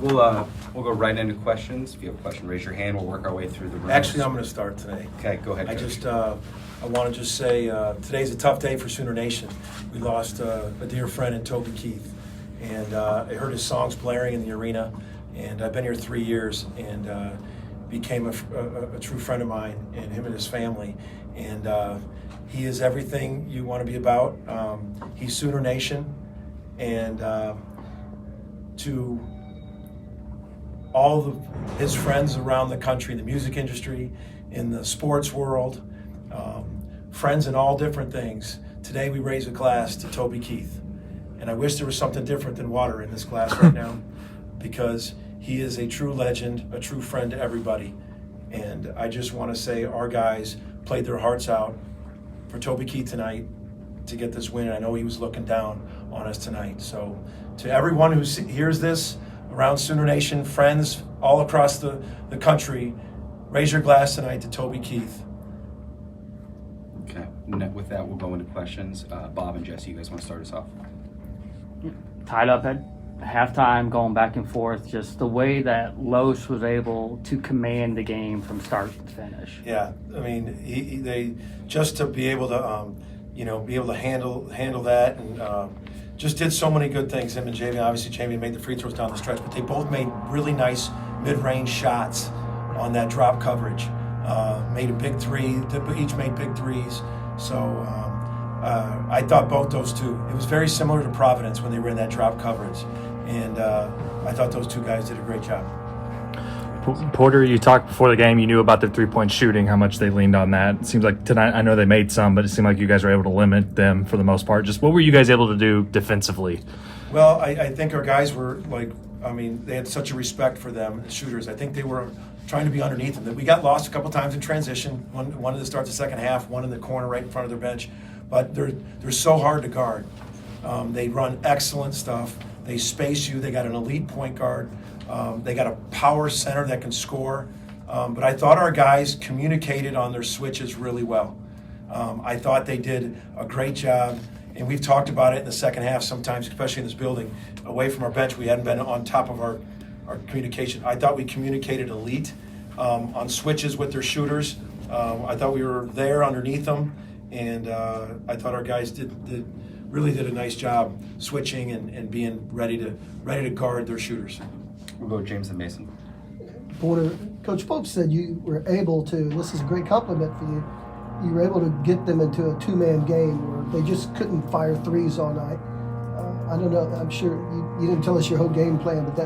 We'll go right into questions. If you have a question, raise your hand. We'll work our way through the room. Actually, I'm going to start today. Okay, go ahead. I want to just say today's a tough day for Sooner Nation. We lost a dear friend in Toby Keith, and I heard his songs blaring in the arena, and I've been here 3 years, and became a true friend of mine, and him and his family, and he is everything you want to be about. He's Sooner Nation, and to all his friends around the country, in the music industry, in the sports world, friends in all different things. Today we raise a glass to Toby Keith. And I wish there was something different than water in this glass right now, because he is a true legend, a true friend to everybody. And I just want to say our guys played their hearts out for Toby Keith tonight to get this win. I know he was looking down on us tonight. So to everyone who hears this around Sooner Nation, friends all across the country, raise your glass tonight to Toby Keith. Okay, with that, we'll go into questions. Bob and Jesse, you guys want to start us off? Tied up at halftime, going back and forth, just the way that Los was able to command the game from start to finish. Yeah, I mean, they just to be able to, be able to handle that, and just did so many good things. Him and Jamie, obviously Jamie made the free throws down the stretch, but they both made really nice mid-range shots on that drop coverage. Made a big three, each made big threes. So I thought both those two, it was very similar to Providence when they were in that drop coverage. And I thought those two guys did a great job. Porter, you talked before the game, you knew about their three-point shooting, how much they leaned on that. It seems like tonight, I know they made some, but it seemed like you guys were able to limit them for the most part. Just what were you guys able to do defensively? Well, I think our guys were they had such a respect for them, shooters. I think they were trying to be underneath them. We got lost a couple times in transition, one at the start of the second half, one in the corner right in front of their bench. But they're so hard to guard. They run excellent stuff. They space you. They got an elite point guard. They got a power center that can score. But I thought our guys communicated on their switches really well. I thought they did a great job. And we've talked about it in the second half sometimes, especially in this building. Away from our bench, we hadn't been on top of our communication. I thought we communicated elite on switches with their shooters. I thought we were there underneath them. And I thought our guys really did a nice job switching and being ready to guard their shooters. We'll go with James and Mason. Porter, Coach Pope said you were able to, this is a great compliment for you, you were able to get them into a two-man game where they just couldn't fire threes all night. I don't know, I'm sure you didn't tell us your whole game plan, but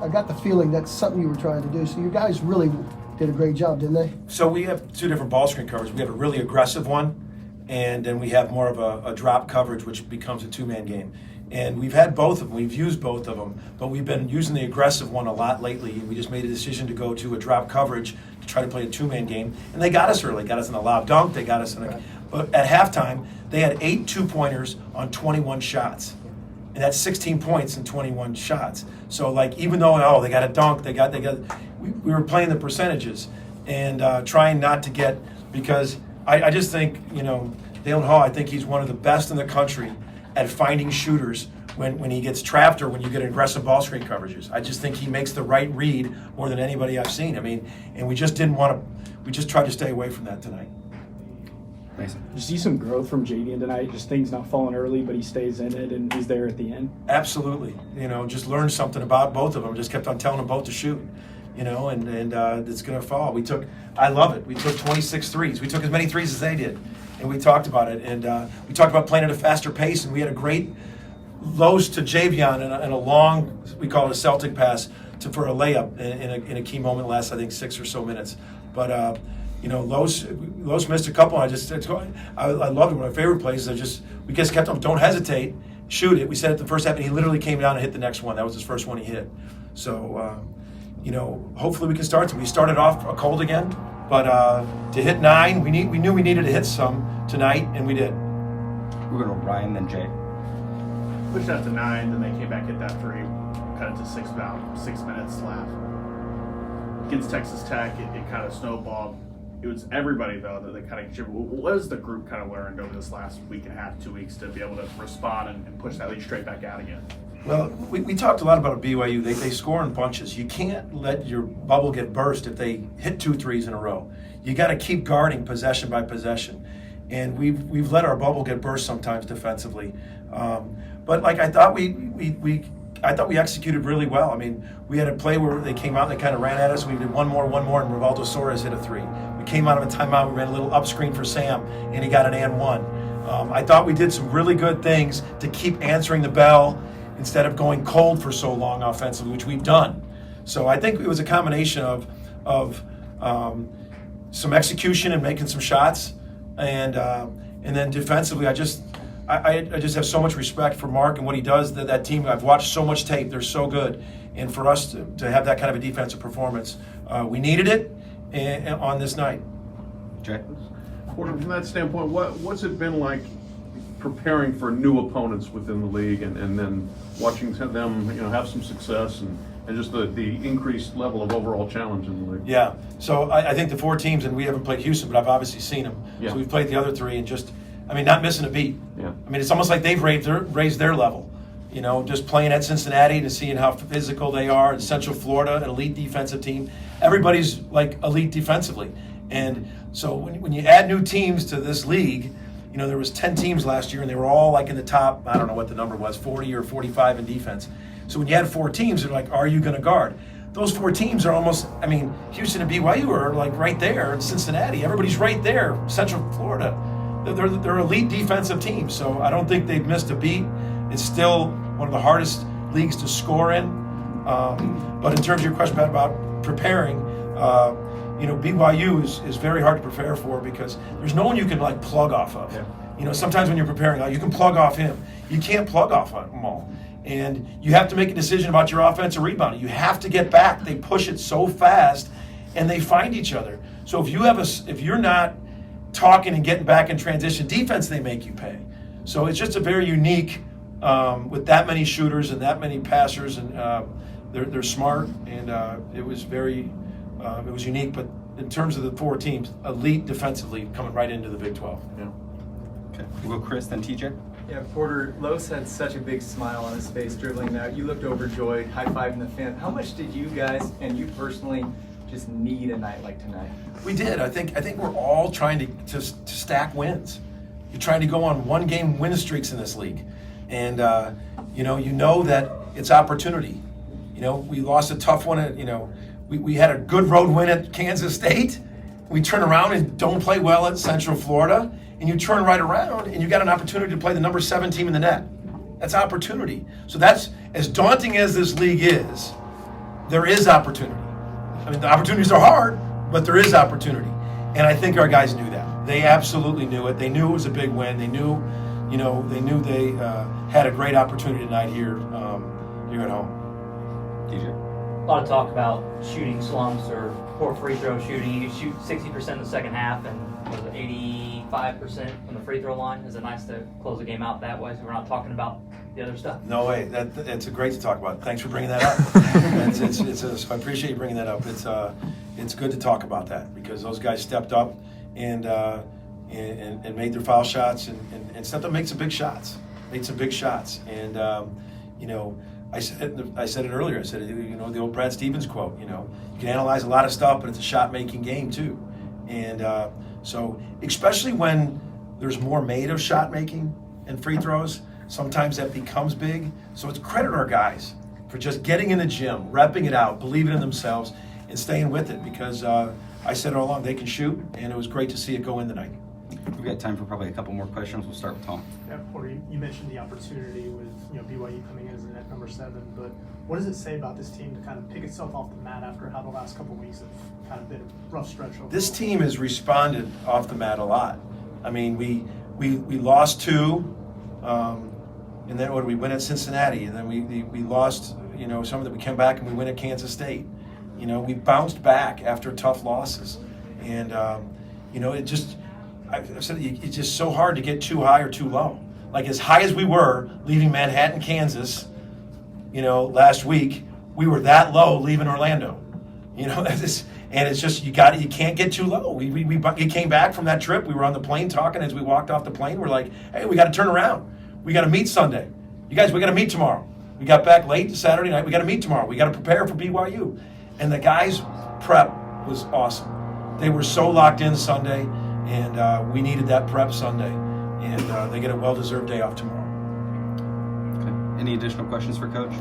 I got the feeling that's something you were trying to do. So your guys really did a great job, didn't they? So we have two different ball screen covers. We have a really aggressive one, and then we have more of a drop coverage, which becomes a two-man game. And we've had both of them. We've used both of them, but we've been using the aggressive one a lot lately. And we just made a decision to go to a drop coverage to try to play a two-man game. And they got us early. Got us in a lob dunk. They got us in a. But at halftime, they had 8 two-pointers on 21 shots, and that's 16 points in 21 shots. So even though they got a dunk, we were playing the percentages and trying not to get, because I just think Dalen Hall. I think he's one of the best in the country at finding shooters when he gets trapped or when you get aggressive ball screen coverages. I just think he makes the right read more than anybody I've seen. And we just didn't want to, we just tried to stay away from that tonight. Mason. Did you see some growth from Jaden tonight? Just things not falling early, but he stays in it and he's there at the end? Absolutely. Just learned something about both of them. Just kept on telling them both to shoot. And it's going to fall. I love it. We took 26 threes. We took as many threes as they did. And we talked about it. And we talked about playing at a faster pace. And we had a great Los to Javion and a long, we call it a Celtic pass, for a layup in a key moment last, I think, 6 or so minutes. But, Los missed a couple. I loved it. One of my favorite plays. We just kept on, don't hesitate, shoot it. We said it the first half, and he literally came down and hit the next one. That was his first one he hit. So, hopefully we can start to. We started off cold again, but to hit 9, we knew we needed to hit some tonight, and we did. We're going to Ryan, then Jay. Pushed out to 9, then they came back, hit that 3, cut it to 6, about 6 minutes left. Against Texas Tech, it kind of snowballed. It was everybody, though, that they kind of contributed. What has the group kind of learned over this last week and a half, 2 weeks, to be able to respond and push that lead straight back out again? Well, we talked a lot about BYU. They score in bunches. You can't let your bubble get burst if they hit 2 threes in a row. You got to keep guarding possession by possession. And we've let our bubble get burst sometimes defensively. But like I thought we executed really well. I mean, we had a play where they came out and they kind of ran at us. We did one more, and Rivaldo Soares hit a 3. We came out of a timeout. We ran a little up screen for Sam, and he got an and 1. I thought we did some really good things to keep answering the bell instead of going cold for so long offensively, which we've done. So I think it was a combination of some execution and making some shots, and then defensively, I just have so much respect for Mark and what he does. That team, I've watched so much tape. They're so good, and for us to have that kind of a defensive performance, we needed it on this night. Jay? Porter, from that standpoint, what's it been like preparing for new opponents within the league and then watching them have some success and just the increased level of overall challenge in the league? Yeah, so I think the 4 teams, and we haven't played Houston, but I've obviously seen them. Yeah. So we've played the other 3 and just, not missing a beat. Yeah. I mean, it's almost like they've raised their level. Just playing at Cincinnati and seeing how physical they are. In Central Florida, an elite defensive team. Everybody's like elite defensively. And so when you add new teams to this league, there was 10 teams last year and they were all like in the top, I don't know what the number was, 40 or 45 in defense. So when you add 4 teams, they're like, are you going to guard? Those 4 teams are almost, Houston and BYU are like right there, and Cincinnati, everybody's right there, Central Florida. They're elite defensive teams, so I don't think they've missed a beat. It's still one of the hardest leagues to score in. But in terms of your question about preparing, BYU is very hard to prepare for because there's no one you can like plug off of. Yeah. Sometimes when you're preparing, you can plug off him. You can't plug off them all. And you have to make a decision about your offensive rebounding. You have to get back. They push it so fast, and they find each other. So if you're not talking and getting back in transition defense, they make you pay. So it's just a very unique with that many shooters and that many passers, and they're smart, and it was unique. But in terms of the 4 teams, elite defensively coming right into the Big 12. Yeah. Okay, we'll go Chris, then TJ. Yeah, Porter, Los had such a big smile on his face dribbling out. You looked overjoyed, high-fiving the fan. How much did you guys and you personally just need a night like tonight? We did. I think we're all trying to stack wins. You're trying to go on 1-game win streaks in this league, and you know that it's opportunity. We lost a tough one. We had a good road win at Kansas State. We turn around and don't play well at Central Florida, and you turn right around and you got an opportunity to play the number 7 team in the net. That's opportunity. So that's as daunting as this league is. There is opportunity. The opportunities are hard, but there is opportunity, and I think our guys knew that. They absolutely knew it. They knew it was a big win. They knew, they had a great opportunity tonight here at home. TJ. A lot of talk about shooting slumps or poor free throw shooting. You could shoot 60% in the second half and 85% from the free throw line. Is it nice to close the game out that way so we're not talking about the other stuff? No way. That's great to talk about. Thanks for bringing that up. I appreciate you bringing that up. It's good to talk about that because those guys stepped up and made their foul shots and stepped up, made some big shots. And I said it earlier. I said, the old Brad Stevens quote, you can analyze a lot of stuff, but it's a shot-making game too. And so especially when there's more made of shot-making and free throws, sometimes that becomes big. So it's credit our guys for just getting in the gym, repping it out, believing in themselves, and staying with it because I said all along they can shoot, and it was great to see it go in tonight. We've got time for probably a couple more questions. We'll start with Tom. Yeah, Porter, you mentioned the opportunity with BYU coming in as the net number 7, but what does it say about this team to kind of pick itself off the mat after how the last couple of weeks have kind of been a rough stretch overall? This team has responded off the mat a lot. We lost 2, and then we win at Cincinnati, and then we lost some of that. We came back and we win at Kansas State. We bounced back after tough losses, and it just. I've said it's just so hard to get too high or too low. Like as high as we were leaving Manhattan, Kansas, last week, we were that low leaving Orlando. And it's just you can't get too low. We came back from that trip. We were on the plane talking as we walked off the plane. We're like, hey, we got to turn around. We got to meet Sunday. You guys, we got to meet tomorrow. We got back late Saturday night. We got to meet tomorrow. We got to prepare for BYU. And the guys' prep was awesome. They were so locked in Sunday, and we needed that prep Sunday. And they get a well-deserved day off tomorrow. Okay. Any additional questions for Coach?